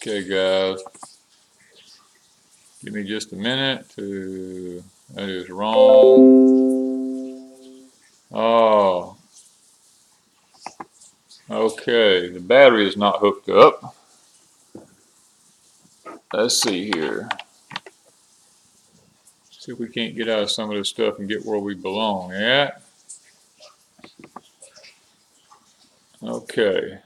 Okay, guys. Give me just a minute to. That is wrong. Oh. Okay, the battery is not hooked up. Let's see here. See if we can't get out of some of this stuff and get where we belong at. Okay.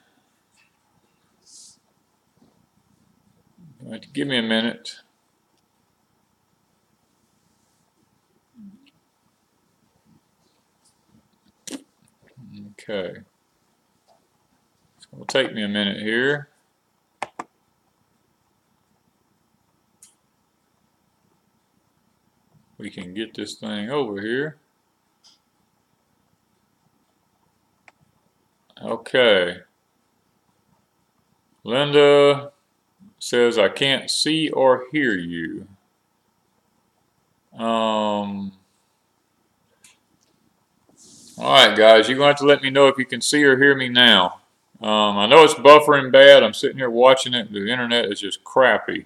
Right, give me a minute. Okay. It's going to take me a minute here. We can get this thing over here. Okay. Linda says I can't see or hear you. Alright guys, you're going to have to let me know if you can see or hear me now. I know it's buffering bad. I'm sitting here watching it. The internet is just crappy.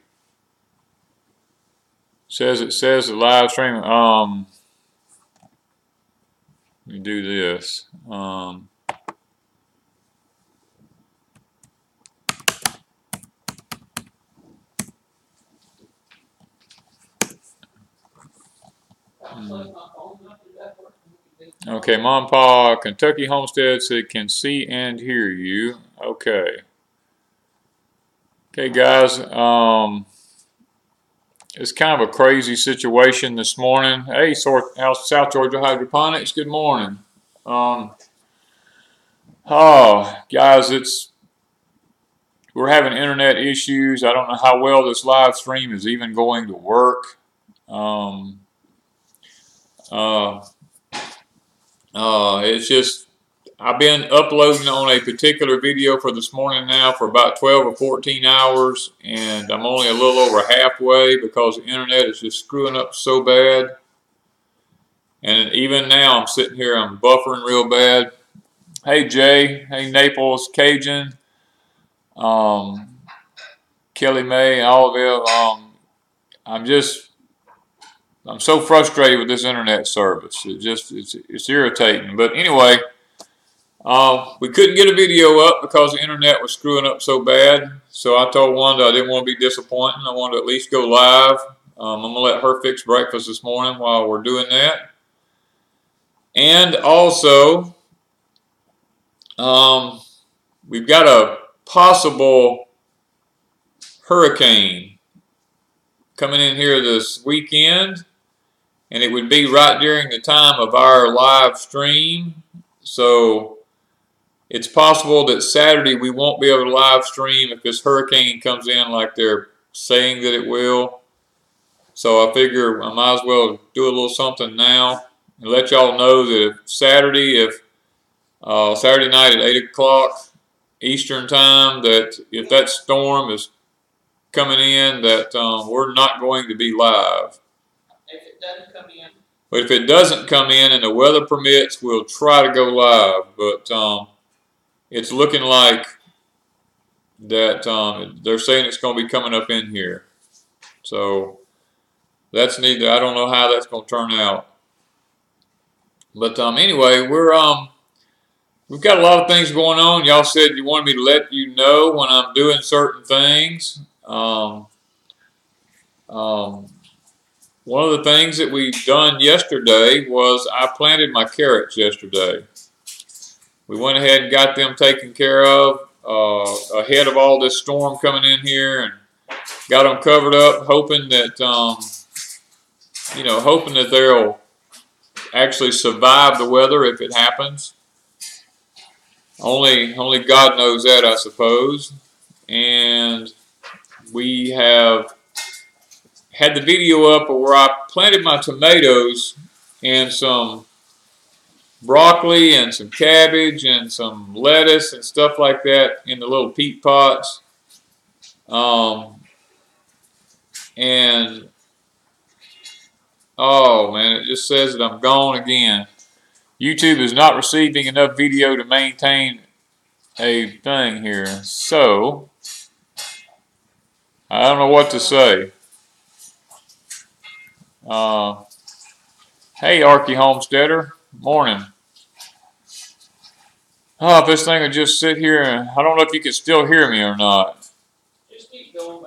It says the live stream. Let me do this. Okay, Mom, Pa, Kentucky Homestead said can see and hear you. Okay. Okay, guys. It's kind of a crazy situation this morning. Hey, South Georgia Hydroponics. Good morning. Guys, we're having internet issues. I don't know how well this live stream is even going to work. It's just, I've been uploading on a particular video for this morning now for about 12 or 14 hours, and I'm only a little over halfway because the internet is just screwing up so bad. And even now I'm sitting here, I'm buffering real bad. Hey Jay, hey Naples, Cajun, Kelly May, all of them. I'm so frustrated with this internet service. It's irritating. But anyway, we couldn't get a video up because the internet was screwing up so bad. So I told Wanda I didn't want to be disappointing. I wanted to at least go live. I'm going to let her fix breakfast this morning while we're doing that. And also, we've got a possible hurricane coming in here this weekend. And it would be right during the time of our live stream. So it's possible that Saturday we won't be able to live stream if this hurricane comes in like they're saying that it will. So I figure I might as well do a little something now and let y'all know that Saturday night at 8 o'clock Eastern time, that if that storm is coming in, that we're not going to be live. But if it doesn't come in and the weather permits, we'll try to go live. But it's looking like that they're saying it's going to be coming up in here. So that's neither. I don't know how that's going to turn out. But anyway, we've got a lot of things going on. Y'all said you wanted me to let you know when I'm doing certain things. One of the things that we done yesterday was I planted my carrots yesterday. We went ahead and got them taken care of ahead of all this storm coming in here, and got them covered up, hoping that hoping that they'll actually survive the weather if it happens. Only God knows that, I suppose. And we have had the video up where I planted my tomatoes and some broccoli and some cabbage and some lettuce and stuff like that in the little peat pots. And oh man, it just says that I'm gone again. YouTube is not receiving enough video to maintain a thing here. So I don't know what to say. Hey, Archie Homesteader. Morning. Oh, if this thing would just sit here, I don't know if you can still hear me or not. Just keep going,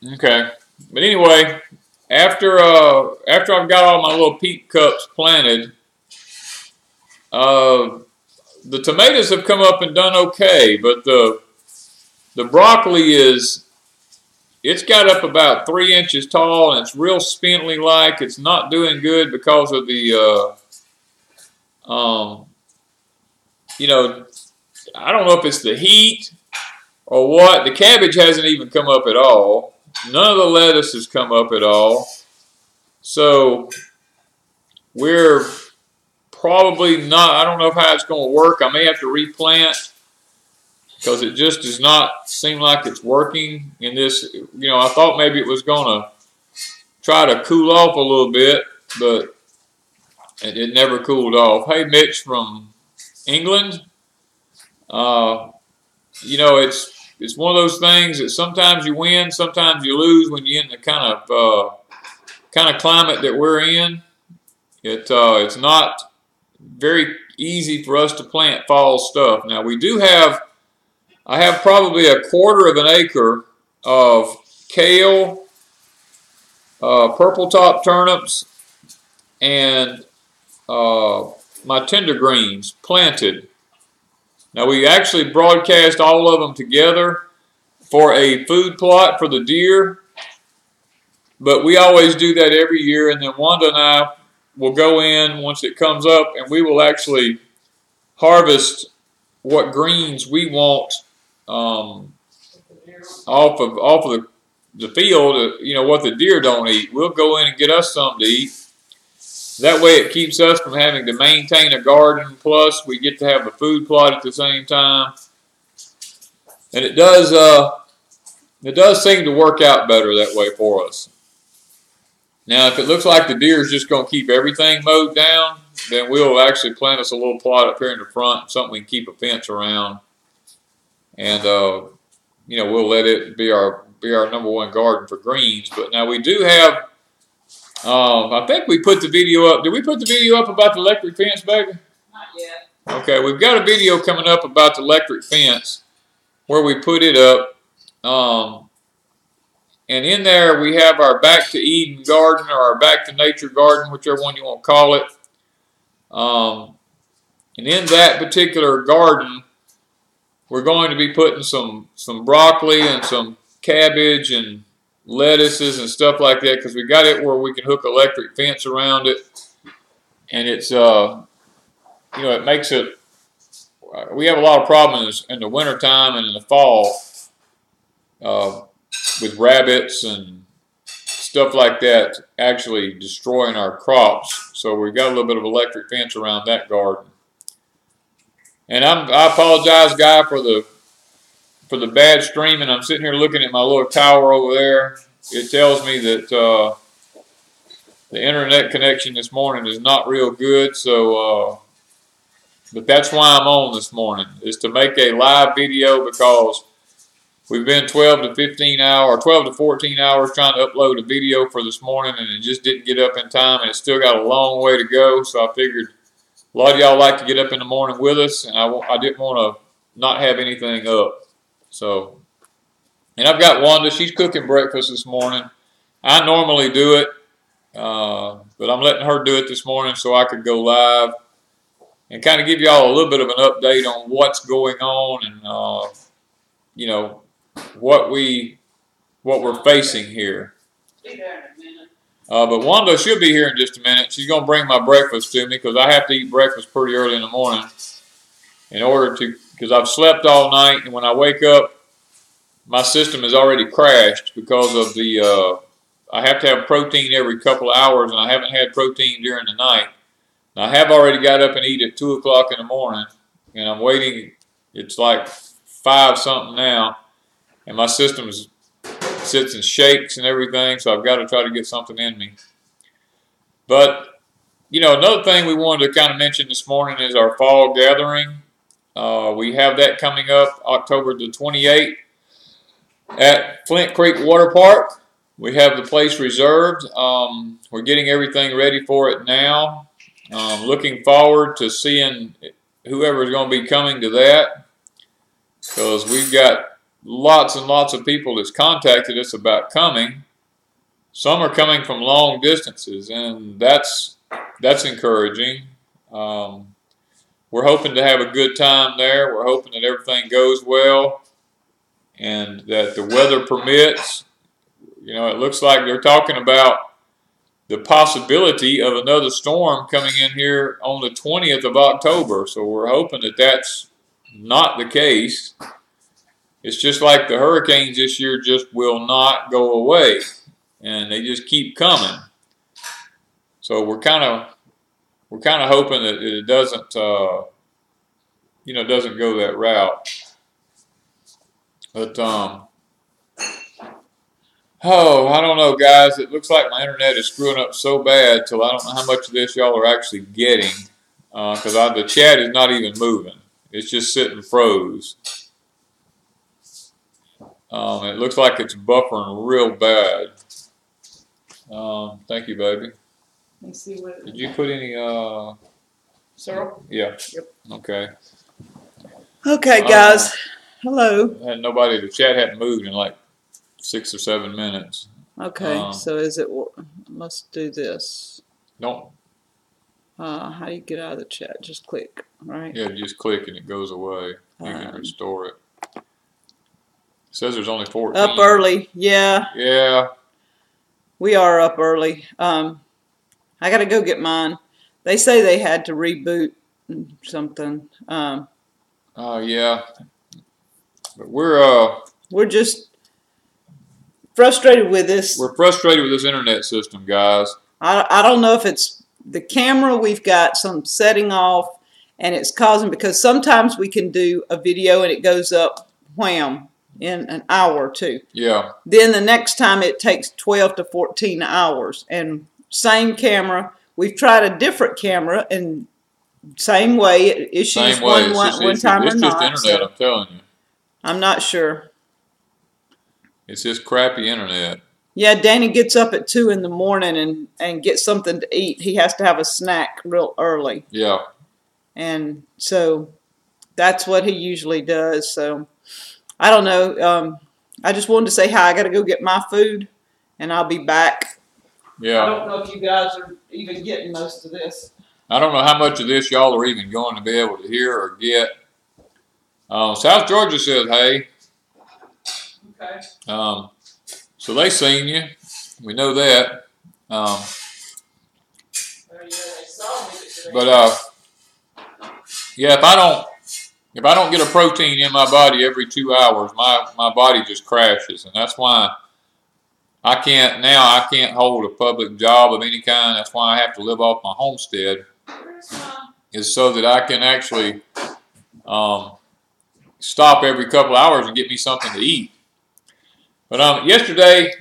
baby. Okay. But anyway, after I've got all my little peat cups planted, the tomatoes have come up and done okay, but the broccoli it's got up about 3 inches tall, and it's real spindly like. It's not doing good because of the you know, I don't know if it's the heat or what. The cabbage hasn't even come up at all. None of the lettuce has come up at all. So we're probably not, I don't know how it's going to work. I may have to replant because it just does not seem like it's working in this. You know, I thought maybe it was going to try to cool off a little bit, but it never cooled off. Hey, Mitch from England. You know, it's one of those things that sometimes you win, sometimes you lose when you're in the kind of climate that we're in. It's not very easy for us to plant fall stuff. Now we do have, I have probably 1/4 of an acre of kale, purple top turnips, and my tender greens planted. Now we actually broadcast all of them together for a food plot for the deer, but we always do that every year, and then Wanda and I will go in once it comes up, and we will actually harvest what greens we want off of the field. You know, what the deer don't eat. We'll go in and get us something to eat. That way it keeps us from having to maintain a garden, plus we get to have a food plot at the same time. And it does seem to work out better that way for us. Now, if it looks like the deer is just going to keep everything mowed down, then we'll actually plant us a little plot up here in the front, something we can keep a fence around. And, you know, we'll let it be our #1 garden for greens. But now we do have, I think we put the video up. Did we put the video up about the electric fence, baby? Not yet. Okay, we've got a video coming up about the electric fence where we put it up. And in there we have our Back to Eden garden, or our Back to Nature garden, whichever one you want to call it. And in that particular garden, we're going to be putting some broccoli and some cabbage and lettuces and stuff like that, because we got it where we can hook electric fence around it. And it's, you know, it makes it, we have a lot of problems in the wintertime and in the fall with rabbits and stuff like that actually destroying our crops. So we got a little bit of electric fence around that garden. And I apologize, Guy, for the bad streaming. I'm sitting here looking at my little tower over there. It tells me that the internet connection this morning is not real good. So, but that's why I'm on this morning, is to make a live video, because we've been 12 to 14 hours trying to upload a video for this morning, and it just didn't get up in time, and it's still got a long way to go. So I figured a lot of y'all like to get up in the morning with us, and I didn't want to not have anything up. So, and I've got Wanda. She's cooking breakfast this morning. I normally do it, but I'm letting her do it this morning so I could go live and kind of give y'all a little bit of an update on what's going on, and you know, what we're facing here. Be there in a minute. But Wanda should be here in just a minute. She's going to bring my breakfast to me, because I have to eat breakfast pretty early in the morning in order to, because I've slept all night, and when I wake up, my system has already crashed because of the, I have to have protein every couple of hours, and I haven't had protein during the night. Now, I have already got up and eat at 2 o'clock in the morning, and I'm waiting. It's like 5 something now, and my system sits and shakes and everything, so I've got to try to get something in me. But, you know, another thing we wanted to kind of mention this morning is our fall gathering. We have that coming up October the 28th. at Flint Creek Water Park. We have the place reserved. We're getting everything ready for it now. Looking forward to seeing whoever is going to be coming to that, because we've got lots and lots of people that's contacted us about coming. Some are coming from long distances, and that's encouraging. We're hoping to have a good time there. We're hoping that everything goes well and that the weather permits. You know, it looks like they're talking about the possibility of another storm coming in here on the 20th of October. So we're hoping that that's not the case. It's just like the hurricanes this year just will not go away, and they just keep coming. So we're kind of hoping that it doesn't, doesn't go that route. But I don't know, guys. It looks like my internet is screwing up so bad till I don't know how much of this y'all are actually getting, because the chat is not even moving. It's just sitting froze. It looks like it's buffering real bad. Thank you, baby. Let's see what. Did you put any? Syrup? Yeah. Yep. Okay. Okay, guys. Hello. And nobody. The chat hadn't moved in like 6 or 7 minutes. Okay, so is it? Let's do this. Don't. How do you get out of the chat? Just click, right? Yeah, just click and it goes away. You can restore it. It says there's only 14. Up early, yeah. Yeah. We are up early. I got to go get mine. They say they had to reboot something. Yeah. But we're just frustrated with this. We're frustrated with this internet system, guys. I don't know if it's the camera. We've got some setting off, and it's causing, because sometimes we can do a video and it goes up wham in an hour or two. Yeah. Then the next time it takes 12 to 14 hours. And same camera. We've tried a different camera and same way. Issues one time or not. It's just internet, I'm telling you. I'm not sure. It's just crappy internet. Yeah, Danny gets up at 2 in the morning and gets something to eat. He has to have a snack real early. Yeah. And so that's what he usually does. So I don't know. I just wanted to say hi. I got to go get my food, and I'll be back. Yeah. I don't know if you guys are even getting most of this. I don't know how much of this y'all are even going to be able to hear or get. South Georgia says, hey. Okay. So they seen you. We know that. Well, yeah, they saw me today. But yeah, if I don't get a protein in my body every 2 hours, my body just crashes, and that's why I can't hold a public job of any kind. That's why I have to live off my homestead, is so that I can actually stop every couple hours and get me something to eat. But yesterday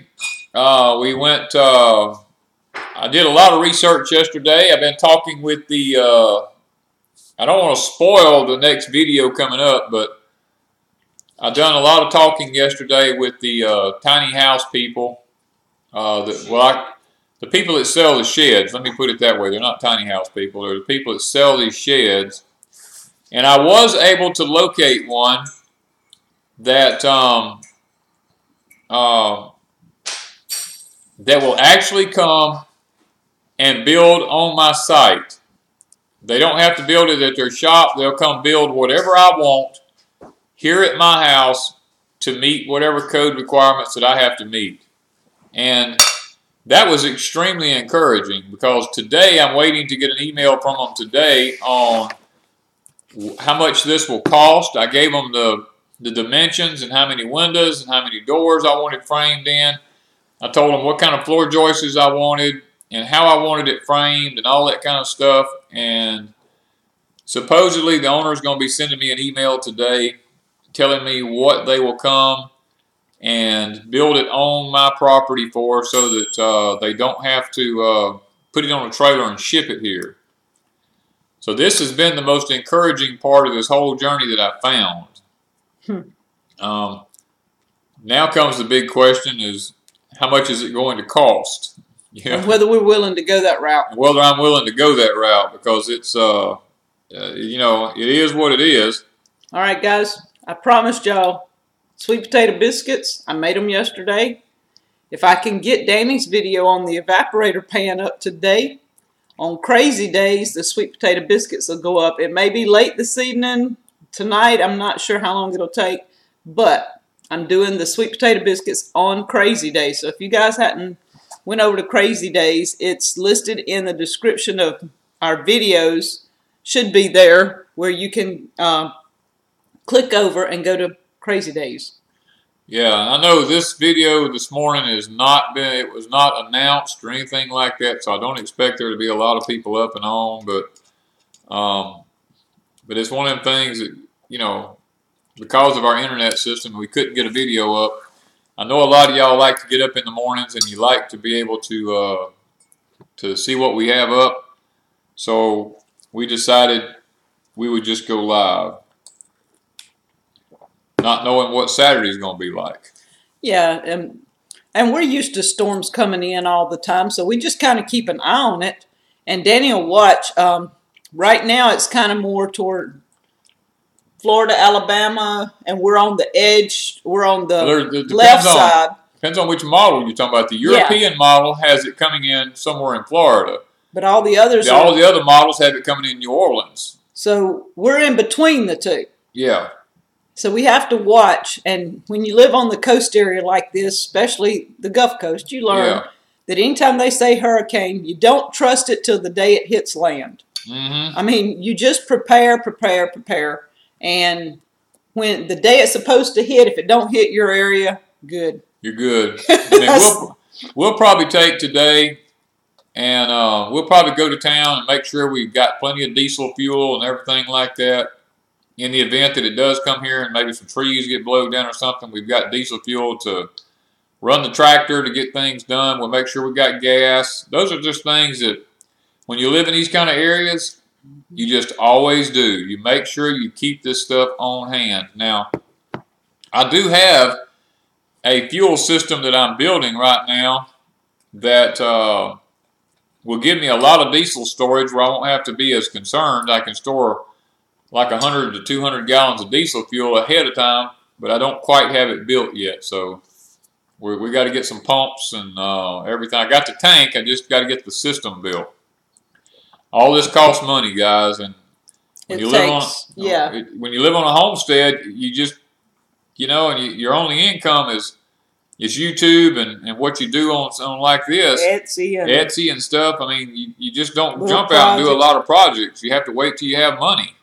we went. I did a lot of research yesterday. I've been talking with the. I don't want to spoil the next video coming up, but I've done a lot of talking yesterday with the tiny house people. The people that sell the sheds. Let me put it that way. They're not tiny house people. They're the people that sell these sheds. And I was able to locate one that that will actually come and build on my site. They don't have to build it at their shop. They'll come build whatever I want here at my house to meet whatever code requirements that I have to meet. And that was extremely encouraging, because today I'm waiting to get an email from them today on how much this will cost. I gave them the dimensions and how many windows and how many doors I wanted framed in. I told them what kind of floor joists I wanted and how I wanted it framed and all that kind of stuff. And supposedly the owner is going to be sending me an email today telling me what they will come and build it on my property for, so that they don't have to put it on a trailer and ship it here. So this has been the most encouraging part of this whole journey that I found. Now comes the big question: is how much is it going to cost? And whether we're willing to go that route. And whether I'm willing to go that route, because it's you know, it is what it is. All right, guys. I promised y'all sweet potato biscuits. I made them yesterday. If I can get Danny's video on the evaporator pan up to date, on crazy days, the sweet potato biscuits will go up. It may be late this evening, tonight. I'm not sure how long it'll take, but I'm doing the sweet potato biscuits on crazy days. So if you guys hadn't went over to crazy days, it's listed in the description of our videos. Should be there where you can click over and go to crazy days. Yeah, I know this video this morning has not been, it was not announced or anything like that, so I don't expect there to be a lot of people up and on, but it's one of them things that, you know, because of our internet system, we couldn't get a video up. I know a lot of y'all like to get up in the mornings and you like to be able to see what we have up, so we decided we would just go live, not knowing what Saturday is going to be like. Yeah, and we're used to storms coming in all the time, so we just kind of keep an eye on it. And Danny will watch. Right now, it's kind of more toward Florida, Alabama, and we're on the edge. We're on the left side. Depends on which model you're talking about. The European model has it coming in somewhere in Florida. But all the others all the other models have it coming in New Orleans. So we're in between the two. Yeah. So we have to watch, and when you live on the coast area like this, especially the Gulf Coast, you learn that anytime they say hurricane, you don't trust it till the day it hits land. Mm-hmm. I mean, you just prepare, and when the day it's supposed to hit, if it don't hit your area, good. You're good. I mean, we'll probably take today, and we'll probably go to town and make sure we've got plenty of diesel fuel and everything like that. In the event that it does come here and maybe some trees get blown down or something, we've got diesel fuel to run the tractor to get things done. We'll make sure we got gas. Those are just things that when you live in these kind of areas, you just always do. You make sure you keep this stuff on hand. Now, I do have a fuel system that I'm building right now that will give me a lot of diesel storage where I won't have to be as concerned. I can store like 100 to 200 gallons of diesel fuel ahead of time, but I don't quite have it built yet. So we got to get some pumps and everything. I got the tank. I just got to get the system built. All this costs money, guys, and when you live on a homestead, you just, you know, and your only income is YouTube and what you do on like this, Etsy and stuff. I mean, you just don't jump out and do a lot of projects. You have to wait till you have money.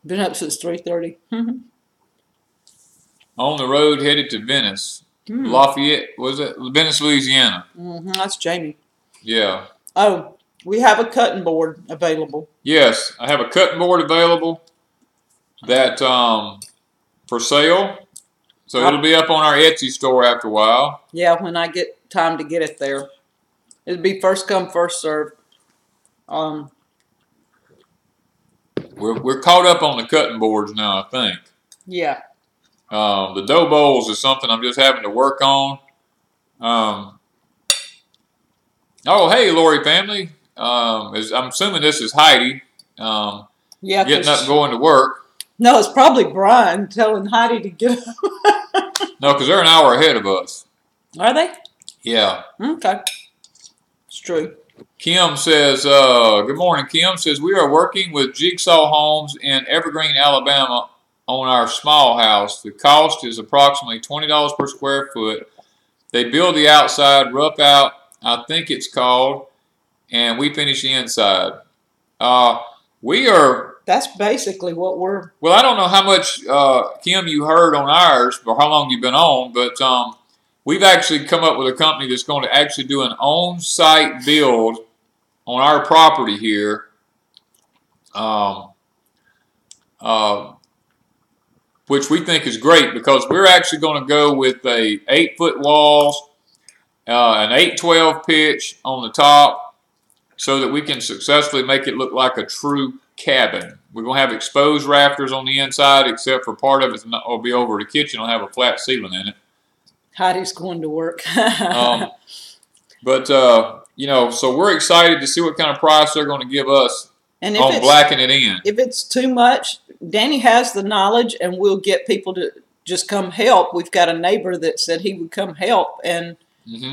Been up since 3:30. On the road headed to Venice. Lafayette, was it? Venice, Louisiana. That's Jamie. Yeah. Oh, we have a cutting board available. Yes, I have a cutting board available that for sale. So it'll be up on our Etsy store after a while. Yeah, when I get time to get it there. It'll be first come, first served. We're caught up on the cutting boards now, I think. Yeah. The dough bowls is something I'm just having to work on. Oh, hey, Lori family. I'm assuming this is Heidi. Yeah. Getting up and going to work. No, it's probably Brian telling Heidi to get up. No, because they're an hour ahead of us. Are they? Yeah. Okay. It's true. Kim says, good morning, Kim says, we are working with Jigsaw Homes in Evergreen, Alabama on our small house. The cost is approximately $20 per square foot. They build the outside, rough out, I think it's called, and we finish the inside. That's basically what we're... Well, I don't know how much, Kim, you heard on ours, or how long you've been on, but we've actually come up with a company that's going to actually do an on-site build on our property here. Which we think is great because we're actually going to go with a 8-foot walls, an 8-12 pitch on the top so that we can successfully make it look like a true cabin. We're going to have exposed rafters on the inside, except for part of it will be over the kitchen. It'll have a flat ceiling in it. Hattie's going to work. You know, so we're excited to see what kind of price they're going to give us and on blacking it in. If it's too much, Danny has the knowledge, and we'll get people to just come help. We've got a neighbor that said he would come help, and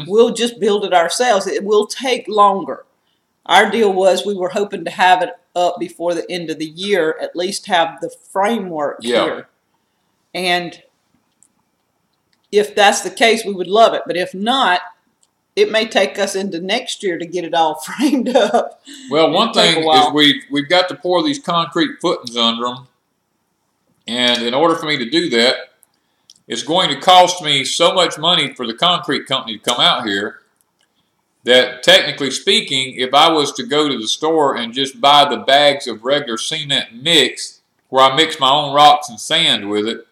we'll just build it ourselves. It will take longer. Our deal was we were hoping to have it up before the end of the year, at least have the framework here. And if that's the case, we would love it. But if not, it may take us into next year to get it all framed up. Well, one thing is we've got to pour these concrete footings under them. And in order for me to do that, it's going to cost me so much money for the concrete company to come out here that, technically speaking, if I was to go to the store and just buy the bags of regular cement mix, where I mix my own rocks and sand with it,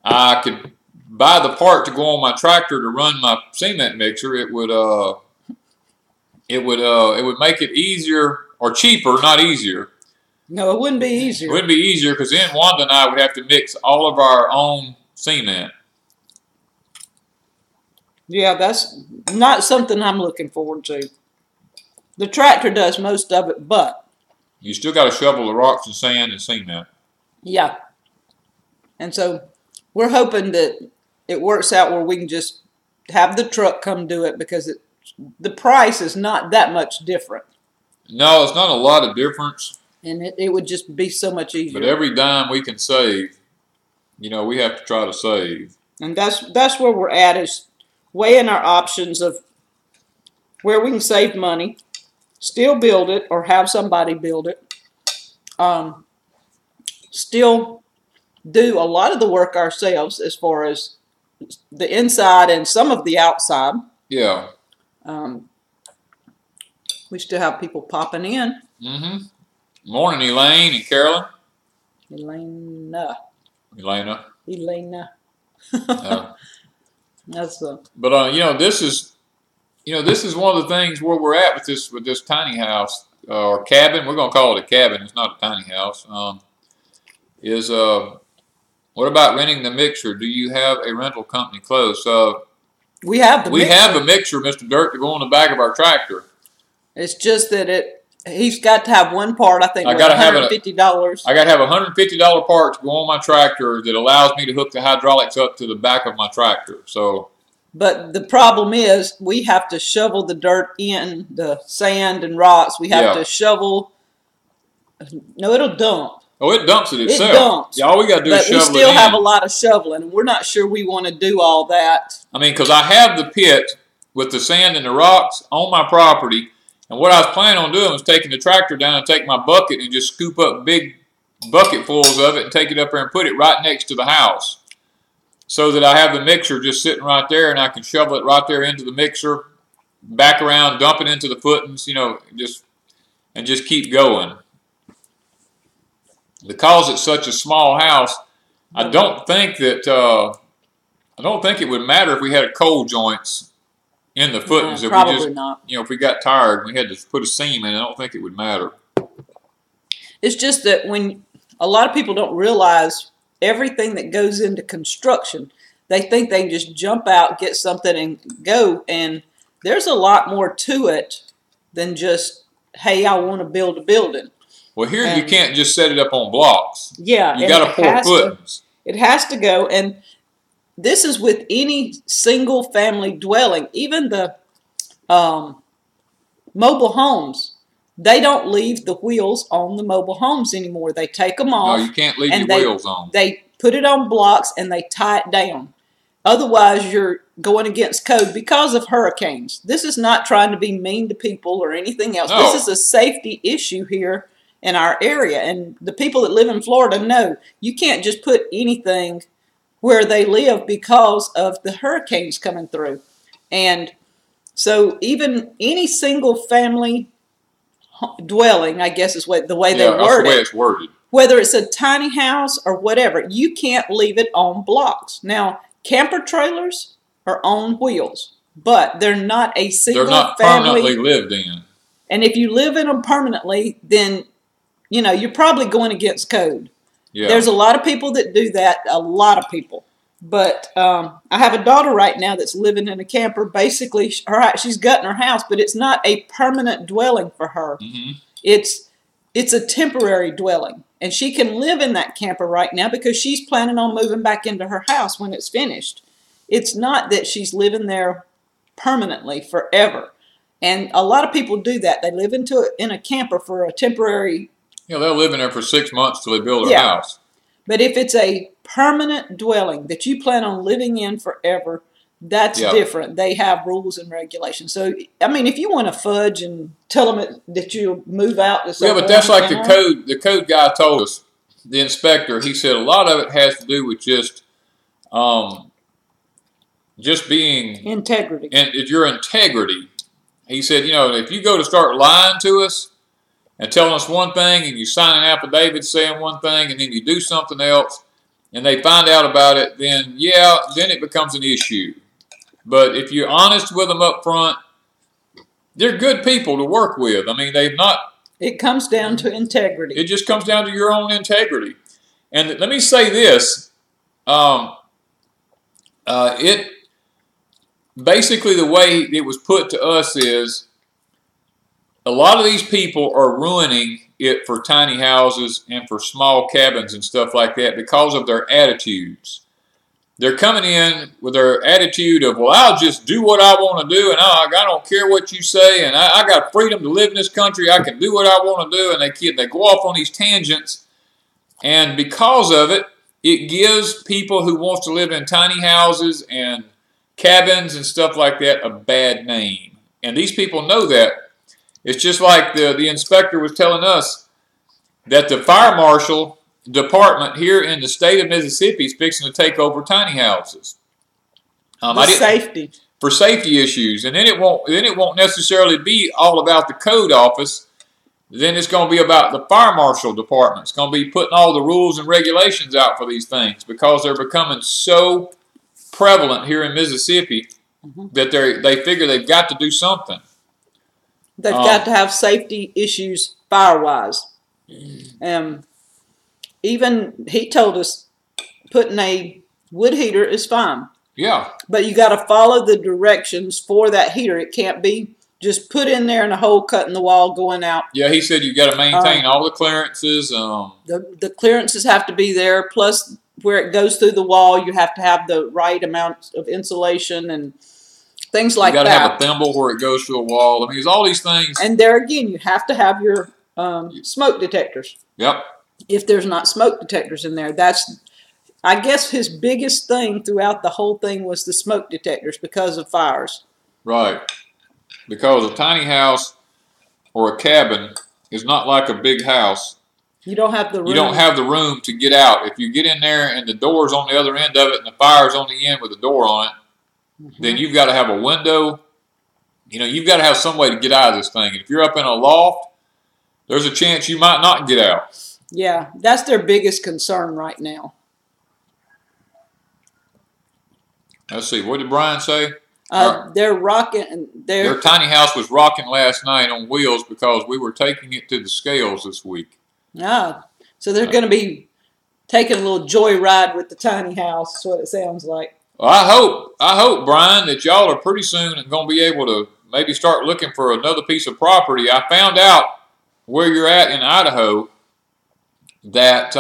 I could buy the part to go on my tractor to run my cement mixer. It would make it easier, or cheaper, not easier. No, it wouldn't be easier. It wouldn't be easier because then Wanda and I would have to mix all of our own cement. Yeah, that's not something I'm looking forward to. The tractor does most of it, but you still got to shovel the rocks and sand and cement. Yeah. And so we're hoping that it works out where we can just have the truck come do it, because the price is not that much different. No, it's not a lot of difference. And it would just be so much easier. But every dime we can save, you know, we have to try to save. And that's where we're at, is weighing our options of where we can save money, still build it or have somebody build it, still do a lot of the work ourselves as far as the inside and some of the outside. Yeah. We still have people popping in. Morning, Elaine and Carolyn. Elena. That's But you know, this is one of the things where we're at with this tiny house or cabin. We're gonna call it a cabin. It's not a tiny house. What about renting the mixer? Do you have a rental company close? We have the mixer. We have a mixer, Mr. Dirt, to go on the back of our tractor. It's just that he's got to have one part. I think $150. I got to have a $150 part to go on my tractor that allows me to hook the hydraulics up to the back of my tractor. So, but the problem is we have to shovel the dirt in, the sand and rocks. We have to shovel. No, it'll dump. Oh, it dumps it itself. It dumps. Yeah, all we got to do is shovel it in. But we still have a lot of shoveling, and we're not sure we want to do all that. I mean, because I have the pit with the sand and the rocks on my property, and what I was planning on doing was taking the tractor down and take my bucket and just scoop up big bucketfuls of it and take it up there and put it right next to the house, so that I have the mixer just sitting right there, and I can shovel it right there into the mixer, back around, dump it into the footings, you know, just keep going. Because it's such a small house, I don't think it would matter if we had a cold joints in the footings. No, probably not. You know, if we got tired and we had to put a seam in, I don't think it would matter. It's just that when a lot of people don't realize everything that goes into construction, they think they can just jump out, get something, and go. And there's a lot more to it than just, hey, I want to build a building. Well, here you can't just set it up on blocks. Yeah. You got to pour footings. It has to go. And this is with any single family dwelling. Even the mobile homes, they don't leave the wheels on the mobile homes anymore. They take them off. No, you can't leave your wheels on. They put it on blocks and they tie it down. Otherwise, you're going against code because of hurricanes. This is not trying to be mean to people or anything else. No. This is a safety issue here in our area, and the people that live in Florida know you can't just put anything where they live because of the hurricanes coming through. And so even any single family dwelling, I guess is the way they word it. That's the way it's worded. Whether it's a tiny house or whatever, you can't leave it on blocks. Now, camper trailers are on wheels, but they're not a single family. They're not permanently lived in. And if you live in them permanently, then you know, you're probably going against code. Yeah. There's a lot of people that do that, a lot of people. But I have a daughter right now that's living in a camper. Basically, she's gutting her house, but it's not a permanent dwelling for her. Mm-hmm. It's a temporary dwelling. And she can live in that camper right now because she's planning on moving back into her house when it's finished. It's not that she's living there permanently forever. And a lot of people do that. They live in a camper for a temporary. Yeah, they'll live in there for 6 months till they build a house. But if it's a permanent dwelling that you plan on living in forever, that's different. They have rules and regulations. So, I mean, if you want to fudge and tell them that you'll move out to somewhere. Yeah, but that's like the code guy told us, the inspector, he said a lot of it has to do with just being integrity. And your integrity. He said, you know, if you go to start lying to us and telling us one thing and you sign an affidavit saying one thing and then you do something else and they find out about it, then it becomes an issue. But if you're honest with them up front, they're good people to work with. I mean, they've not... It comes down to integrity. It just comes down to your own integrity. And let me say this. Basically, the way it was put to us is a lot of these people are ruining it for tiny houses and for small cabins and stuff like that because of their attitudes. They're coming in with their attitude of, well, I'll just do what I want to do, and I don't care what you say, and I got freedom to live in this country. I can do what I want to do, and they go off on these tangents, and because of it, it gives people who want to live in tiny houses and cabins and stuff like that a bad name, and these people know that. It's just like the inspector was telling us that the fire marshal department here in the state of Mississippi is fixing to take over tiny houses. For safety issues, and then it won't necessarily be all about the code office. Then it's going to be about the fire marshal department. It's going to be putting all the rules and regulations out for these things because they're becoming so prevalent here in Mississippi that they figure they've got to do something. They've got to have safety issues fire-wise. Even he told us putting a wood heater is fine. Yeah. But you got to follow the directions for that heater. It can't be just put in there in a hole, cut in the wall, going out. Yeah, he said you got to maintain all the clearances. The clearances have to be there. Plus, where it goes through the wall, you have to have the right amount of insulation and things like that. You got to have a thimble where it goes through a wall. I mean, there's all these things. And there again, you have to have your smoke detectors. Yep. If there's not smoke detectors in there, I guess his biggest thing throughout the whole thing was the smoke detectors because of fires. Right. Because a tiny house or a cabin is not like a big house. You don't have the room. You don't have the room to get out. If you get in there and the door's on the other end of it and the fire's on the end with the door on it, then you've got to have a window. You know, you've got to have some way to get out of this thing. And if you're up in a loft, there's a chance you might not get out. Yeah, that's their biggest concern right now. Let's see. What did Brian say? They're rocking. Their tiny house was rocking last night on wheels because we were taking it to the scales this week. So they're going to be taking a little joyride with the tiny house. That's what it sounds like. Well, I hope, Brian, that y'all are pretty soon going to be able to maybe start looking for another piece of property. I found out where you're at in Idaho that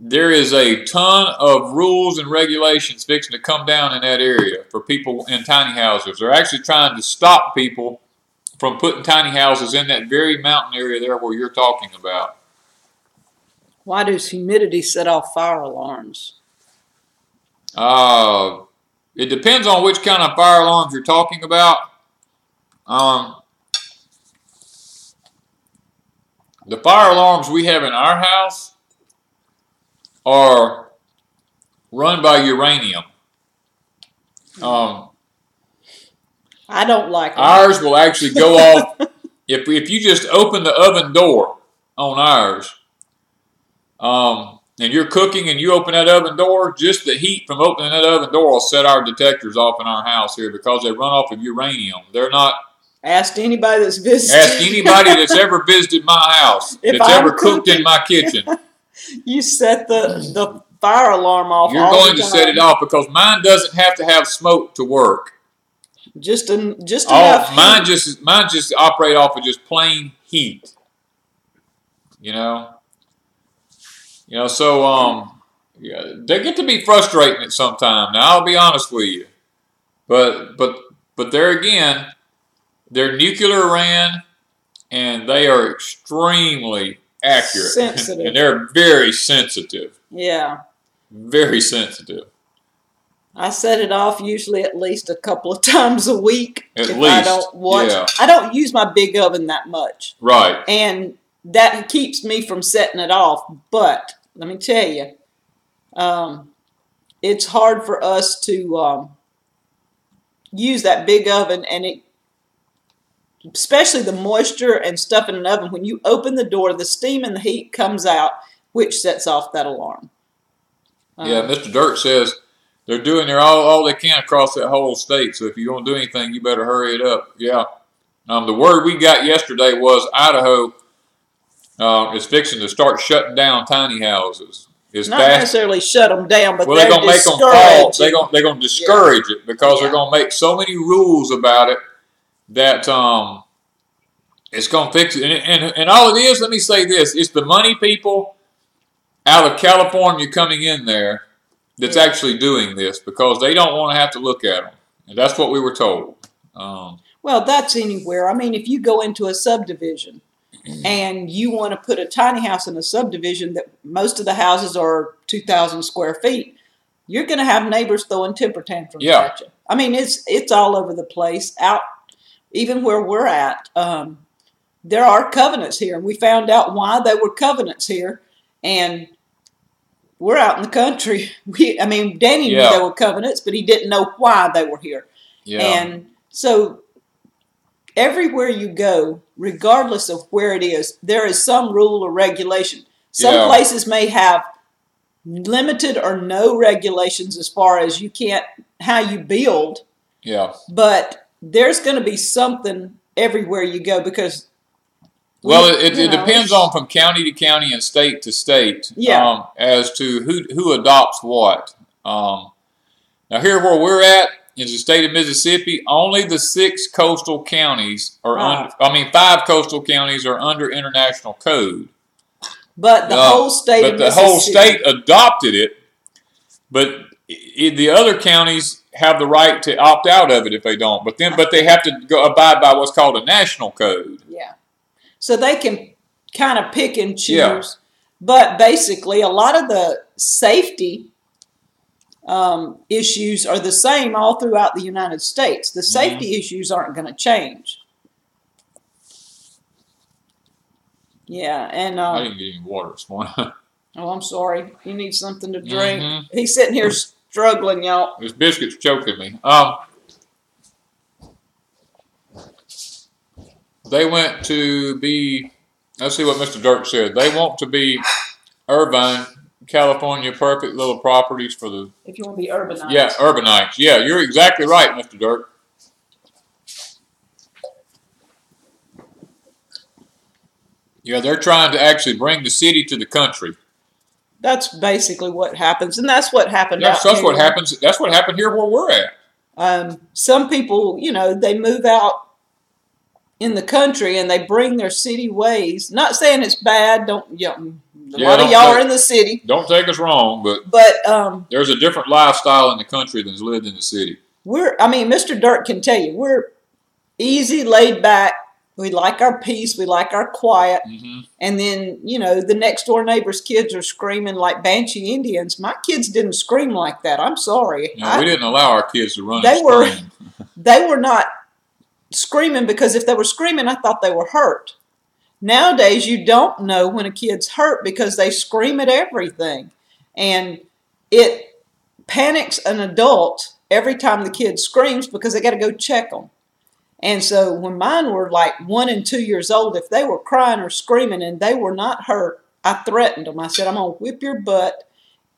there is a ton of rules and regulations fixing to come down in that area for people in tiny houses. They're actually trying to stop people from putting tiny houses in that very mountain area there where you're talking about. Why does humidity set off fire alarms? It depends on which kind of fire alarms you're talking about. The fire alarms we have in our house are run by uranium. I don't like them. Ours will actually go off if you just open the oven door on ours, and you're cooking and you open that oven door, just the heat from opening that oven door will set our detectors off in our house here because they run off of uranium. They're not Ask anybody that's visited. Ask anybody that's ever visited my house, If that's I'm ever cooked in cooking- my kitchen. You set the fire alarm off. You're all going the to set it time. off because mine doesn't have to have smoke to work. Just enough. Mine just operate off of just plain heat. You know. So yeah, they get to be frustrating at some time. Now I'll be honest with you, but there again, they're nuclear ran, and they are extremely accurate, Sensitive. and they're very sensitive. Yeah. Very sensitive. I set it off usually at least a couple of times a week. At if least, I don't watch. yeah. I don't use my big oven that much. Right. And that keeps me from setting it off. But let me tell you, it's hard for us to use that big oven, and especially the moisture and stuff in an oven. When you open the door, the steam and the heat comes out, which sets off that alarm. Yeah, Mr. Dirt says they're doing all they can across that whole state. So if you don't do anything, you better hurry it up. Yeah. The word we got yesterday was Idaho is fixing to start shutting down tiny houses. Not necessarily shut them down, but they're going to make them fall. They're going to discourage it because they're going to make so many rules about it that it's going to fix it. And all it is, let me say this: it's the money people out of California coming in there that's actually doing this because they don't want to have to look at them. And that's what we were told. Well, that's anywhere. I mean, if you go into a subdivision and you want to put a tiny house in a subdivision that most of the houses are 2,000 square feet, you're going to have neighbors throwing temper tantrums at you. I mean, it's all over the place. Out even where we're at, there are covenants here, and we found out why they were covenants here. And we're out in the country. Danny knew there were covenants, but he didn't know why they were here. Yeah. And so everywhere you go, regardless of where it is, there is some rule or regulation. Some places may have limited or no regulations as far as how you build. Yeah. But there's going to be something everywhere you go because it depends on from county to county and state to state as to who adopts what. Now here where we're at in the state of Mississippi, only the 6 coastal counties are 5 coastal counties are under international code. But the whole state of Mississippi. But the whole state adopted it. But the other counties have the right to opt out of it if they don't. But they have to abide by what's called a national code. Yeah. So they can kind of pick and choose. Yeah. But basically, a lot of the safety issues are the same all throughout the United States. The safety issues aren't going to change. Yeah, and I didn't get any water this morning. Oh, I'm sorry. You need something to drink. He's sitting here struggling, y'all. This biscuit's choking me. They went to be, let's see what Mr. Dirk said. They want to be Irvine, California, perfect little properties for the... If you want to be urbanites. Yeah, urbanites. Yeah, you're exactly right, Mr. Dirk. Yeah, they're trying to actually bring the city to the country. That's basically what happens, and that's what happened. That's what happens. That's what happened here where we're at. Some people, they move out in the country and they bring their city ways. Not saying it's bad. A lot of y'all are in the city. Don't take us wrong, but there's a different lifestyle in the country than's lived in the city. Mr. Dirk can tell you, we're easy, laid back. We like our peace. We like our quiet. And then, the next door neighbor's kids are screaming like Banshee Indians. My kids didn't scream like that. I'm sorry. No, we didn't allow our kids to run and scream. They were not screaming because if they were screaming, I thought they were hurt. Nowadays, you don't know when a kid's hurt because they scream at everything. And it panics an adult every time the kid screams because they got to go check them. And so when mine were like 1 and 2 years old, if they were crying or screaming and they were not hurt, I threatened them. I said, I'm going to whip your butt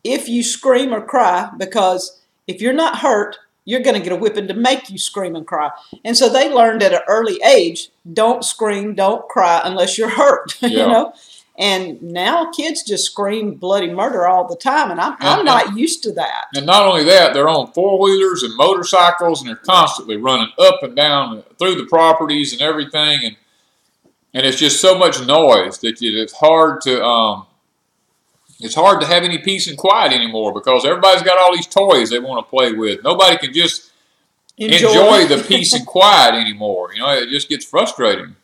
if you scream or cry, because if you're not hurt, you're going to get a whipping to make you scream and cry. And so they learned at an early age, don't scream, don't cry unless you're hurt, Yeah. you know. And now kids just scream bloody murder all the time, and I'm not used to that. And not only that, they're on four-wheelers and motorcycles, and they're constantly running up and down through the properties and everything, and it's just so much noise that it's hard to have any peace and quiet anymore because everybody's got all these toys they want to play with. Nobody can just enjoy the peace and quiet anymore. You know, it just gets frustrating.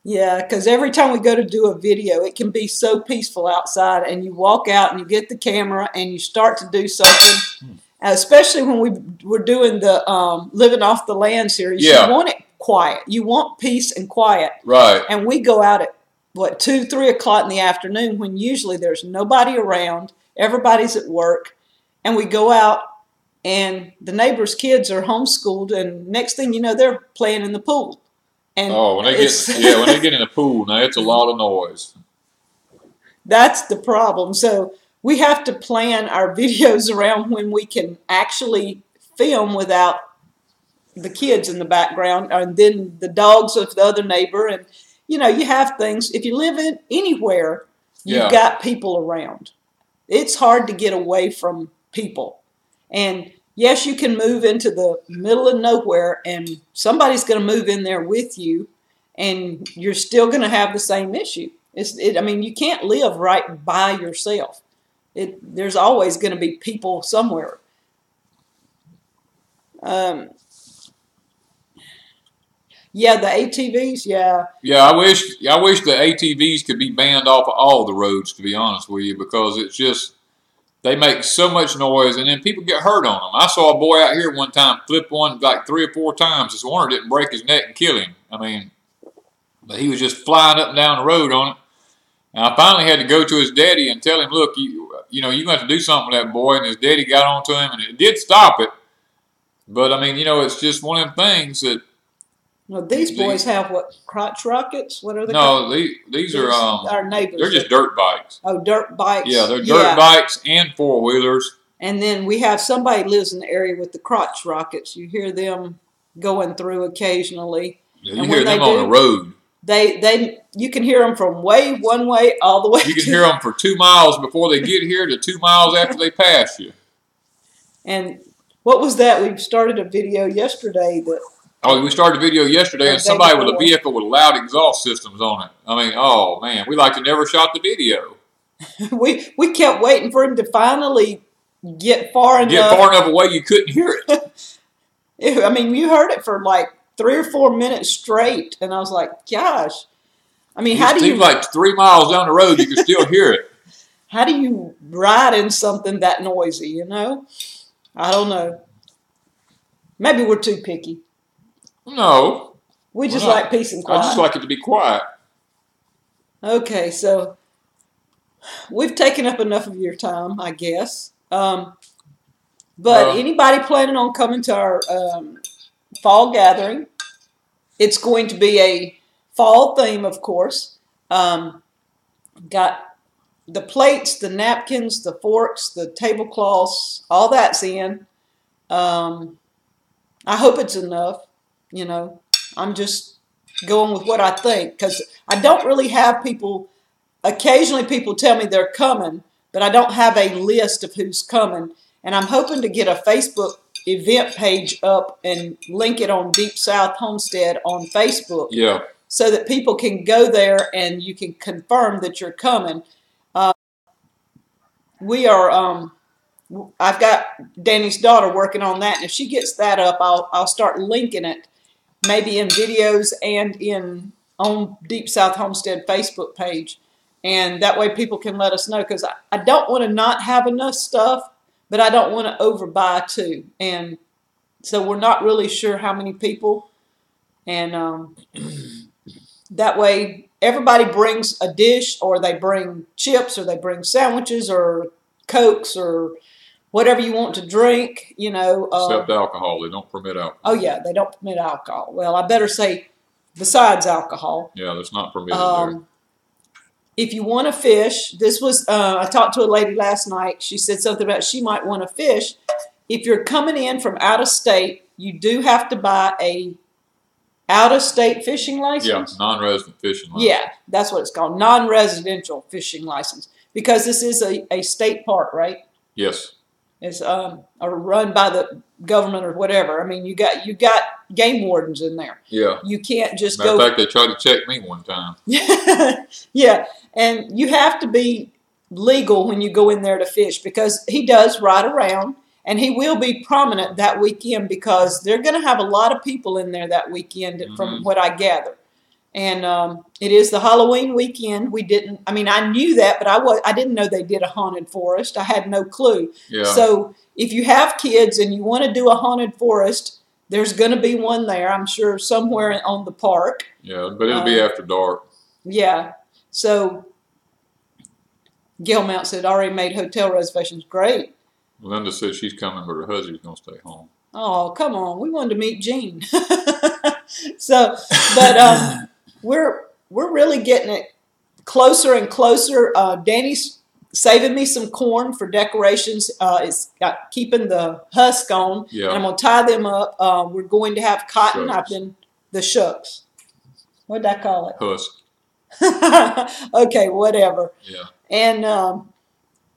Yeah, because every time we go to do a video, it can be so peaceful outside, and you walk out and you get the camera and you start to do something, especially when we were doing the Living Off the Land series. Yeah. You want it quiet. You want peace and quiet. Right. And we go out at, 2, 3 o'clock in the afternoon when usually there's nobody around, everybody's at work, and we go out and the neighbors' kids are homeschooled, and next thing you know, they're playing in the pool. And when they get in the pool, now it's a lot of noise. That's the problem. So we have to plan our videos around when we can actually film without the kids in the background, and then the dogs of the other neighbor. And you know, you have things. If you live in anywhere, you've got people around. It's hard to get away from people. And yes, you can move into the middle of nowhere and somebody's going to move in there with you and you're still going to have the same issue. I mean, you can't live right by yourself. There's always going to be people somewhere. Yeah, the ATVs, yeah. Yeah, I wish the ATVs could be banned off of all the roads, to be honest with you, because it's just, they make so much noise, and then people get hurt on them. I saw a boy out here one time flip one like 3 or 4 times. This one didn't break his neck and kill him. I mean, but he was just flying up and down the road on it. And I finally had to go to his daddy and tell him, look, you know, you have to do something with that boy. And his daddy got onto him, and it did stop it. But, I mean, you know, it's just one of them things that... Well, these boys have what, crotch rockets? What are they called? No, these are our neighbors. They're just dirt bikes. Oh, dirt bikes. Yeah, they're dirt bikes and four-wheelers. And then we have somebody lives in the area with the crotch rockets. You hear them going through occasionally. Yeah, you hear them on the road. You can hear them from one way all the way. You can hear them for 2 miles before they get here to 2 miles after they pass you. And what was that? We started a video yesterday that... Oh, we started a video yesterday, and somebody with a vehicle with loud exhaust systems on it. I mean, oh, man, we like to never shot the video. we kept waiting for him to finally get far enough. Get far enough away you couldn't hear it. I mean, you heard it for like 3 or 4 minutes straight, and I was like, gosh. I mean, how do you... It seemed like 3 miles down the road, you could still hear it. How do you ride in something that noisy, you know? I don't know. Maybe we're too picky. No. We just like peace and quiet. I just like it to be quiet. Okay, so we've taken up enough of your time, I guess. But anybody planning on coming to our fall gathering, it's going to be a fall theme, of course. Got the plates, the napkins, the forks, the tablecloths, all that's in. I hope it's enough. You know, I'm just going with what I think because I don't really have people. Occasionally people tell me they're coming, but I don't have a list of who's coming. And I'm hoping to get a Facebook event page up and link it on Deep South Homestead on Facebook. Yeah. So that people can go there and you can confirm that you're coming. We are... I've got Danny's daughter working on that, and if she gets that up, I'll start linking it, maybe in videos and on Deep South Homestead Facebook page, and that way people can let us know, because I don't want to not have enough stuff, but I don't want to overbuy too, and so we're not really sure how many people, and that way everybody brings a dish, or they bring chips, or they bring sandwiches, or Cokes, or whatever you want to drink, you know. Except alcohol. They don't permit alcohol. Oh, yeah, they don't permit alcohol. Well, I better say besides alcohol. Yeah, that's not permitted there. If you want to fish, this was, I talked to a lady last night. She said something about she might want to fish. if you're coming in from out of state, you do have to buy a out-of-state fishing license. Yeah, non-resident fishing license. Yeah, that's what it's called, non-residential fishing license, because this is a state park, right? Yes. It's run by the government or whatever. I mean, you got game wardens in there. Yeah. You can't just Matter go. of fact, they tried to check me one time. Yeah, and you have to be legal when you go in there to fish, because he does ride around, and he will be prominent that weekend because they're going to have a lot of people in there that weekend, from what I gather. And it is the Halloween weekend. I mean, I knew that, but I didn't know they did a haunted forest. I had no clue. Yeah. So if you have kids and you want to do a haunted forest, there's going to be one there, I'm sure, somewhere on the park. Yeah, but it'll be after dark. Yeah. So Gail Mount said, already made hotel reservations. Great. Linda said she's coming, but her husband's going to stay home. Oh, come on. We wanted to meet Jean. So, but we're really getting it closer and closer. Danny's saving me some corn for decorations. It's got keeping the husk on. Yeah. And I'm going to tie them up. We're going to have cotton. Shucks. The shucks. What did I call it? Husk. Okay, whatever. Yeah. And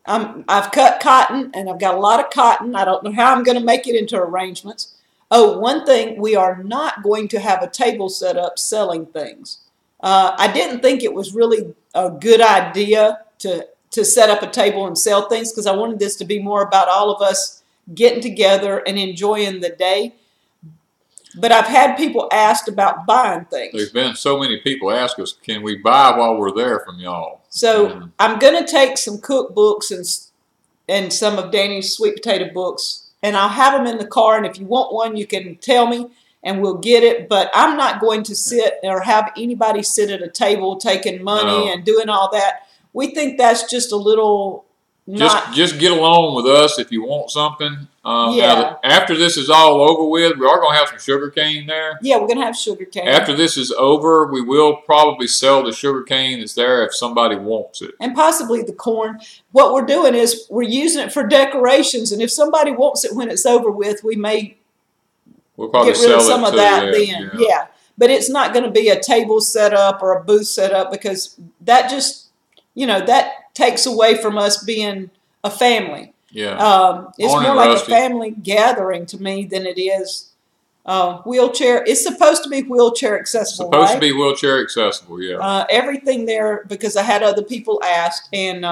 I've cut cotton, and I've got a lot of cotton. I don't know how I'm going to make it into arrangements. Oh, one thing, we are not going to have a table set up selling things. I didn't think it was really a good idea to set up a table and sell things, because I wanted this to be more about all of us getting together and enjoying the day. But I've had people asked about buying things. There's been so many people ask us, can we buy while we're there from y'all? So I'm going to take some cookbooks and some of Danny's sweet potato books, and I'll have them in the car. And if you want one, you can tell me, and we'll get it. But I'm not going to sit or have anybody sit at a table taking money and doing all that. We think that's just a little Just get along with us if you want something. Yeah. Now, after this is all over with, we are going to have some sugar cane there. Yeah, we're going to have sugar cane. After this is over, we will probably sell the sugar cane that's there if somebody wants it. And possibly the corn. What we're doing is we're using it for decorations, and if somebody wants it when it's over with, we may We'll probably get rid of sell some it of too, that then. Yeah. But it's not going to be a table set up or a booth set up, because that just, that takes away from us being a family. Yeah. It's Morning, more like Rusty. a family gathering to me than it is wheelchair. It's supposed to be wheelchair accessible, Supposed right? to be wheelchair accessible, yeah. Everything there, because I had other people ask, and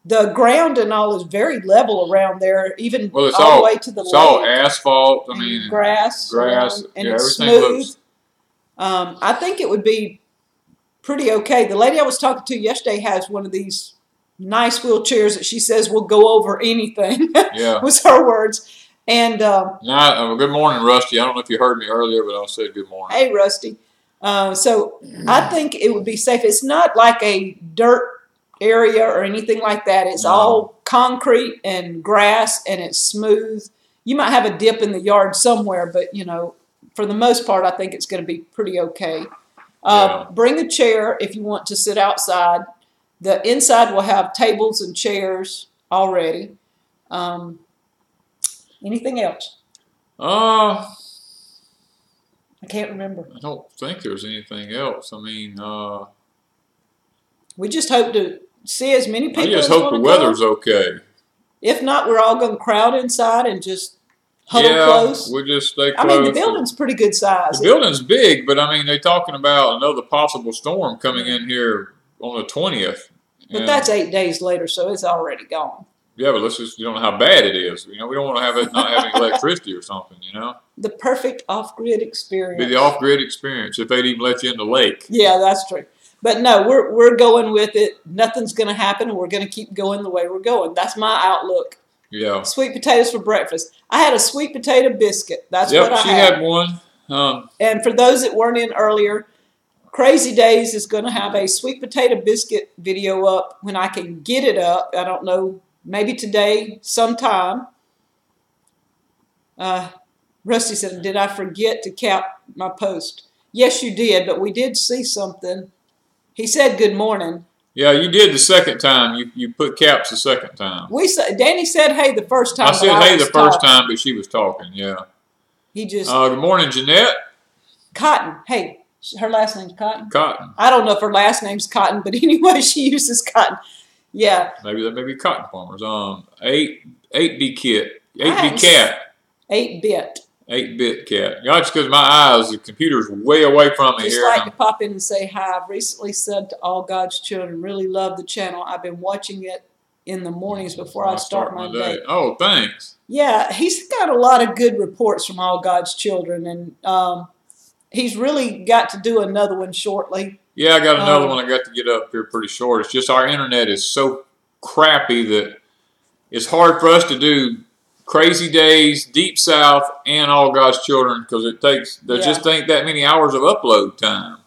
the ground and all is very level around there, even Well, it's all all the way to the it's all lake. asphalt. I And mean, grass, and yeah, it's everything smooth. looks. I think it would be pretty okay. The lady I was talking to yesterday has one of these nice wheelchairs that she says will go over anything. Yeah. was her words. And Now, good morning, Rusty. I don't know if you heard me earlier, but I said good morning. hey, Rusty. So I think it would be safe. It's not like a dirt area or anything like that. It's all concrete and grass, and it's smooth. You might have a dip in the yard somewhere, but for the most part, I think it's going to be pretty okay. Bring a chair if you want to sit outside. The inside will have tables and chairs already. Anything else? I I can't remember. don't think there's anything else. I mean, We just hope to see as many people I just as hope the wanna weather's go. okay. If not, we're all going to crowd inside and just huddle close. We'll just stay close. I mean, the building's pretty good size. The building's big, but I mean, they're talking about another possible storm coming in here on the 20th. But that's 8 days later, so it's already gone. Yeah, but you don't know how bad it is. We don't want to have it not having electricity or something, The perfect off-grid experience. Be the off-grid experience if they'd even let you in the lake. Yeah, that's true. But no, we're going with it. Nothing's going to happen, and we're going to keep going the way we're going. That's my outlook. Yeah. Sweet potatoes for breakfast. I had a sweet potato biscuit. That's what I she had. had one. And for those that weren't in earlier, Crazy Days is going to have a sweet potato biscuit video up when I can get it up. I don't know, maybe today, sometime. Rusty said, did I forget to cap my post? Yes, you did, but we did see something. He said good morning. Yeah, you did the second time. You put caps the second time. Danny said hey the first time. I said hey the first talking. time, but she was talking. Yeah. He just. Good morning, Jeanette. Cotton. Hey, her last name's Cotton. Cotton. I don't know if her last name's Cotton, but anyway, she uses Cotton. Yeah. Maybe that may be cotton farmers. 8B kit. 8B cat. 8-bit. 8-bit cat. Yeah, it's because my eyes, the computer's way away from me Just here. like to pop in and say hi. I've recently said to all God's children, really love the channel. I've been watching it in the mornings before I start my day. Oh, thanks. Yeah, he's got a lot of good reports from all God's children, and he's really got to do another one shortly. Yeah, I got another one I got to get up here pretty short. It's just our internet is so crappy that it's hard for us to do Crazy Days, Deep South, and All God's Children because there just ain't that many hours of upload time.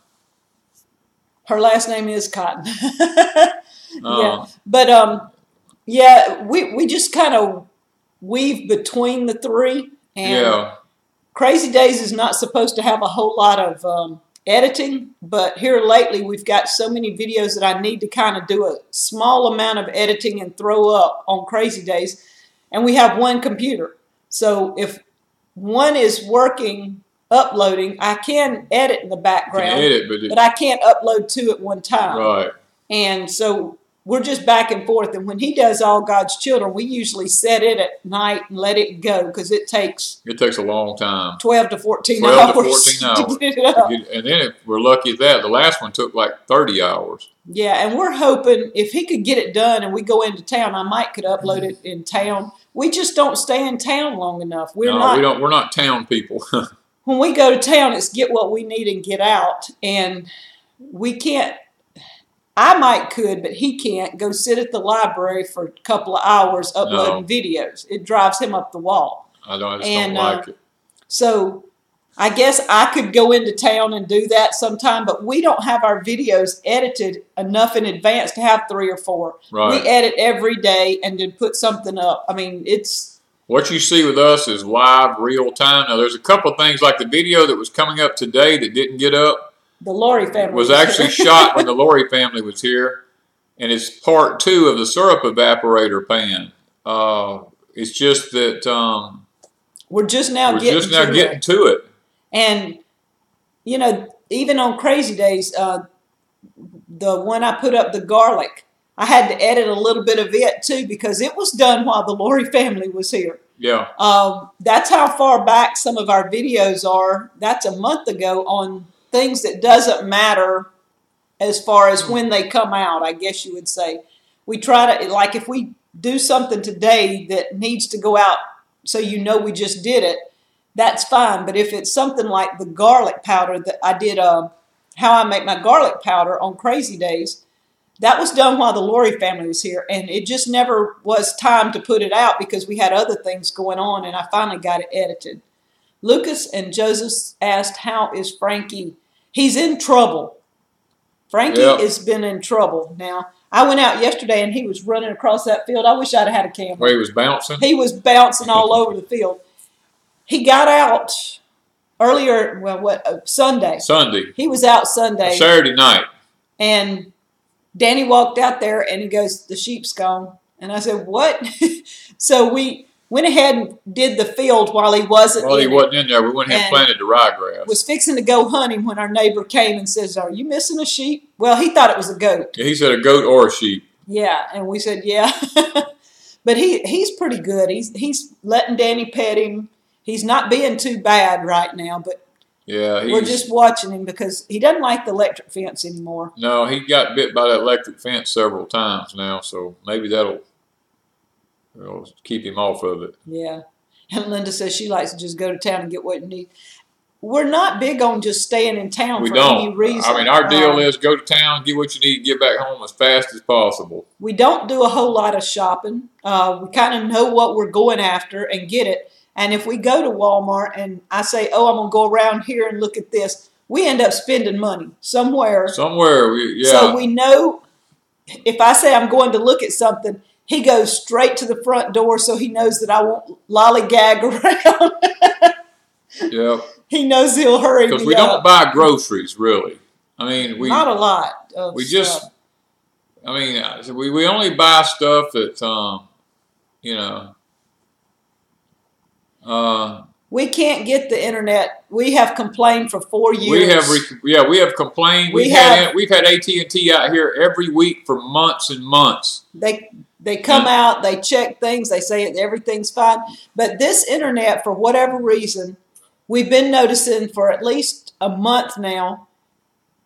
Her last name is Cotton. Yeah, but yeah, we just kind of weave between the three. And Crazy Days is not supposed to have a whole lot of editing, but here lately we've got so many videos that I need to kind of do a small amount of editing and throw up on Crazy Days. And we have one computer. So if one is working, uploading, I can edit in the background, but I can't upload two at one time. Right. And so we're just back and forth. And when he does All God's Children, we usually set it at night and let it go because it takes a long time. 12 to 14 hours. To get it up. And then if we're lucky at that, the last one took like 30 hours. Yeah, and we're hoping if he could get it done and we go into town, I might could upload it in town. We just don't stay in town long enough. We're not town people. When we go to town, it's get what we need and get out. And we can't, I might could, but he can't go sit at the library for a couple of hours uploading videos. It drives him up the wall. I just don't like it. So I guess I could go into town and do that sometime, but we don't have our videos edited enough in advance to have 3 or 4. Right. We edit every day and then put something up. I mean, it's... What you see with us is live, real time. Now, there's a couple of things like the video that was coming up today that didn't get up. The Lori family was actually shot when the Lori family was here, and it's part 2 of the syrup evaporator pan. It's just that we're just now getting to it. And, you know, even on Crazy Days, the one I put up, the garlic, I had to edit a little bit of it, too, because it was done while the Lori family was here. Yeah. That's how far back some of our videos are. That's a month ago on things that doesn't matter as far as when they come out, I guess you would say. We try to, like if we do something today that needs to go out so you know we just did it, that's fine. But if it's something like the garlic powder that I did, how I make my garlic powder on Crazy Days, that was done while the Lori family was here. And it just never was time to put it out because we had other things going on. And I finally got it edited. Lucas and Joseph asked, how is Frankie? He's in trouble. Frankie has been in trouble. Now, I went out yesterday and he was running across that field. I wish I'd have had a camera. Where he was bouncing? He was bouncing all over the field. He got out earlier, Sunday. Sunday. He was out Sunday. Saturday night. And Danny walked out there and he goes, the sheep's gone. And I said, what? So we went ahead and did the field while he wasn't in there. We went ahead and planted the ryegrass. Was fixing to go hunt him when our neighbor came and says, are you missing a sheep? Well, he thought it was a goat. Yeah, he said a goat or a sheep. Yeah, and we said, yeah. But he's pretty good. He's letting Danny pet him. He's not being too bad right now, but we're just watching him because he doesn't like the electric fence anymore. No, he got bit by that electric fence several times now, so maybe that'll keep him off of it. Yeah. And Linda says she likes to just go to town and get what you need. We're not big on just staying in town any reason. I mean, our deal is go to town, get what you need, get back home as fast as possible. We don't do a whole lot of shopping. We kind of know what we're going after and get it. And if we go to Walmart and I say, oh, I'm going to go around here and look at this, we end up spending money somewhere. So we know if I say I'm going to look at something, he goes straight to the front door so he knows that I won't lollygag around. Yeah. He knows he'll hurry me because we don't buy groceries, really. I mean, not a lot of we stuff. I mean, we only buy stuff that, you know. We can't get the internet. We have complained for 4 years. We have complained. We've had AT&T out here every week for months and months. They come out, they check things, they say everything's fine. But this internet, for whatever reason, we've been noticing for at least a month now,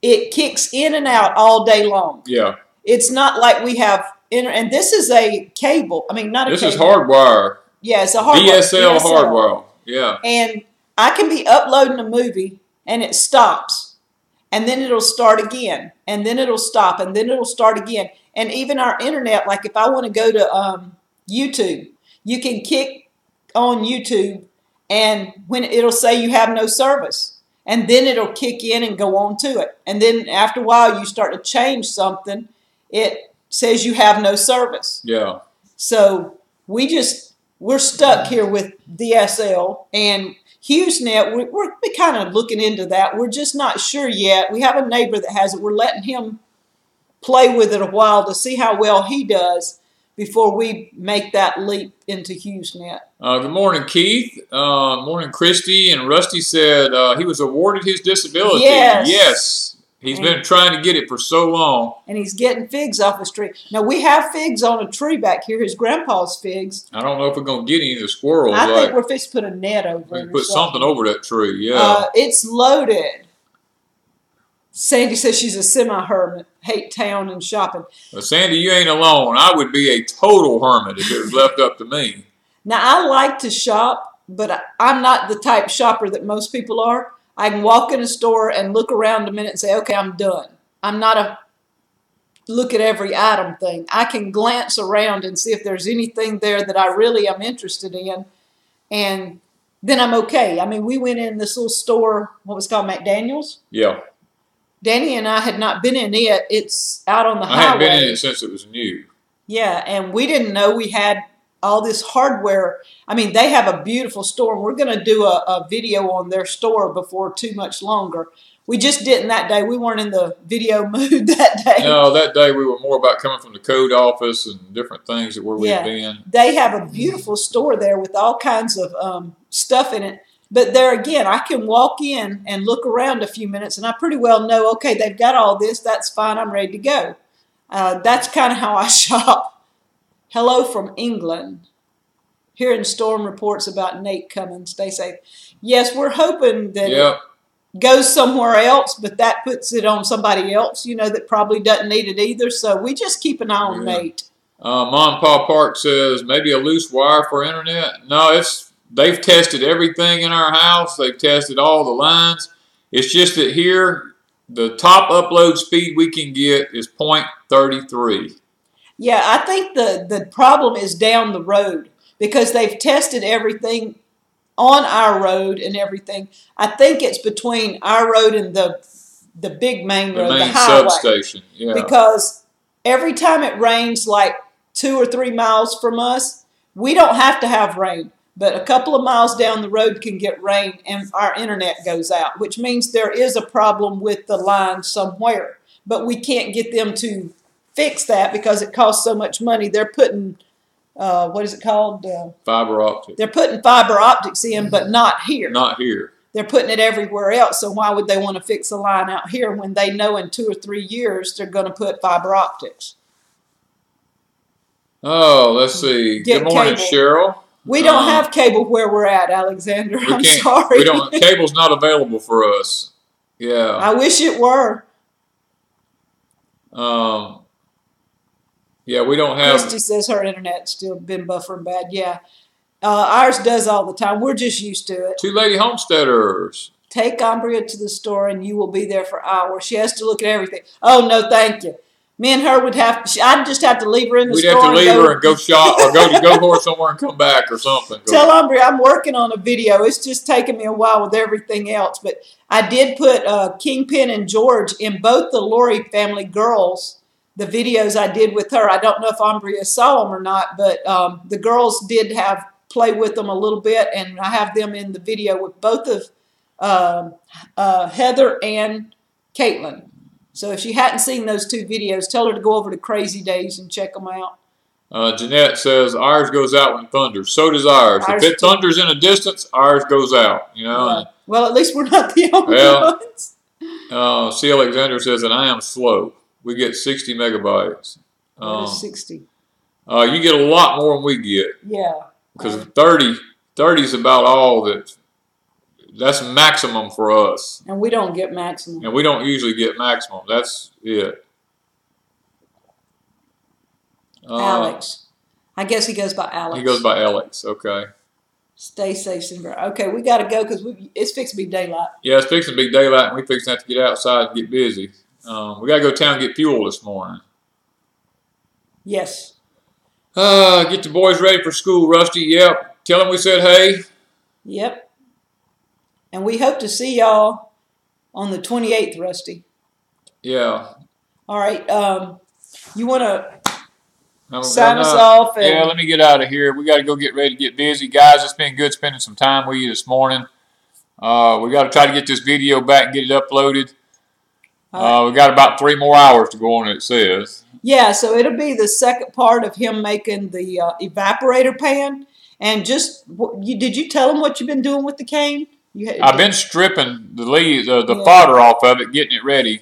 it kicks in and out all day long. Yeah. It's not like we have and this is a cable. I mean, not a cable. This is hardwire. Yeah, it's a hardwire. DSL hardwire. Yeah. And I can be uploading a movie and it stops. And then it'll start again. And then it'll stop. And then it'll start again. And even our internet, like if I want to go to YouTube, you can kick on YouTube and when it'll say you have no service. And then it'll kick in and go on to it. And then after a while you start to change something, it says you have no service. Yeah. So we're stuck here with DSL and HughesNet. We're kind of looking into that. We're just not sure yet. We have a neighbor that has it. We're letting him play with it a while to see how well he does before we make that leap into HughesNet. Good morning, Keith. Morning, Christy. And Rusty said he was awarded his disability. Yes. Yes. He's been trying to get it for so long. And he's getting figs off his tree. Now, we have figs on a tree back here, his grandpa's figs. I don't know if we're going to get any of the squirrels. I think we're fixing to put a net over it. Put something over that tree, yeah. It's loaded. Sandy says she's a semi-hermit, hate town and shopping. Well, Sandy, you ain't alone. I would be a total hermit if it was left up to me. Now, I like to shop, but I'm not the type shopper that most people are. I can walk in a store and look around a minute and say, okay, I'm done. I'm not a look at every item thing. I can glance around and see if there's anything there that I really am interested in, and then I'm okay. I mean, we went in this little store, what was it called, McDaniel's? Yeah. Danny and I had not been in it. It's out on the highway. I hadn't been in it since it was new. Yeah, and we didn't know we had all this hardware. I mean, they have a beautiful store. We're going to do a video on their store before too much longer. We just didn't that day. We weren't in the video mood that day. No, that day we were more about coming from the code office and different things where we've been. They have a beautiful store there with all kinds of stuff in it. But there again, I can walk in and look around a few minutes, and I pretty well know, okay, they've got all this. That's fine. I'm ready to go. That's kind of how I shop. Hello from England. Hearing storm reports about Nate coming. Stay safe. Yes, we're hoping that it goes somewhere else, but that puts it on somebody else, you know, that probably doesn't need it either. So we just keep an eye on Nate. Mom and Pa Park says maybe a loose wire for internet. No, they've tested everything in our house. They've tested all the lines. It's just that here, the top upload speed we can get is 0.33. Yeah, I think the problem is down the road because they've tested everything on our road and everything. I think it's between our road and the big main road, the highway. Substation, yeah. Because every time it rains like 2 or 3 miles from us, we don't have to have rain. But a couple of miles down the road can get rain and our internet goes out, which means there is a problem with the line somewhere. But we can't get them to fix that because it costs so much money. They're putting, what is it called? Fiber optic. They're putting fiber optics in, but not here. Not here. They're putting it everywhere else. So why would they want to fix a line out here when they know in 2 or 3 years they're going to put fiber optics? Oh, let's see. Good morning, cable. Cheryl. We don't have cable where we're at, Alexander. I'm sorry. Cable's not available for us. Yeah. I wish it were. Yeah, we don't have. Christy says her internet's still been buffering bad. Yeah. Ours does all the time. We're just used to it. Two lady homesteaders. Take Umbria to the store and you will be there for hours. She has to look at everything. Oh, no, thank you. Me and her would have to, I'd just have to leave her in the store. We'd have to leave her and go shop or go horse somewhere and come back or something. Tell Umbria I'm working on a video. It's just taking me a while with everything else. But I did put Kingpin and George in both the Lori family girls, the videos I did with her. I don't know if Umbria saw them or not, but the girls did play with them a little bit, and I have them in the video with both of Heather and Caitlin. So if she hadn't seen those 2 videos, tell her to go over to Crazy Days and check them out. Jeanette says ours goes out when it thunders. So does ours. If it thunders in a distance, ours goes out. You know. Yeah. Well, at least we're not the only ones. C. Alexander says, and I am slow. We get 60 megabytes. What is 60? You get a lot more than we get. Yeah. Because 30 is about all that's maximum for us. And we don't get maximum. And we don't usually get maximum. That's it. Alex. I guess he goes by Alex. He goes by Alex. Okay. Stay safe, Simber. Okay, we got to go because it's fixing to be daylight. Yeah, it's fixing to be daylight, and we fixing to have to get outside and get busy. We got to go town and get fuel this morning. Yes. Get the boys ready for school, Rusty. Yep. Tell them we said hey. Yep. And we hope to see y'all on the 28th, Rusty. Yeah. All right. You want to sign us off? Yeah, let me get out of here. We got to go get ready to get busy. Guys, it's been good spending some time with you this morning. We got to try to get this video back and get it uploaded. We got about 3 more hours to go on, it says. Yeah, so it'll be the second part of him making the evaporator pan. And did you tell him what you've been doing with the cane? I've been stripping the leaves, the fodder off of it, getting it ready.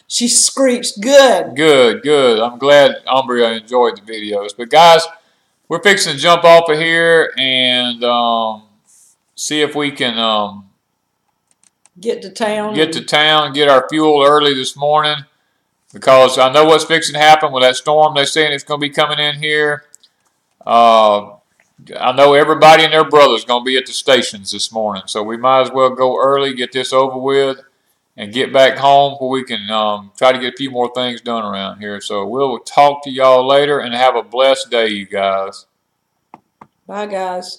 She screeched, good. Good. I'm glad Umbria enjoyed the videos. But guys, we're fixing to jump off of here and see if we can get to town. Get our fuel early this morning. Because I know what's fixing to happen with that storm. They're saying it's going to be coming in here. I know everybody and their brother's going to be at the stations this morning. So we might as well go early, get this over with, and get back home where we can try to get a few more things done around here. So we'll talk to y'all later and have a blessed day, you guys. Bye, guys.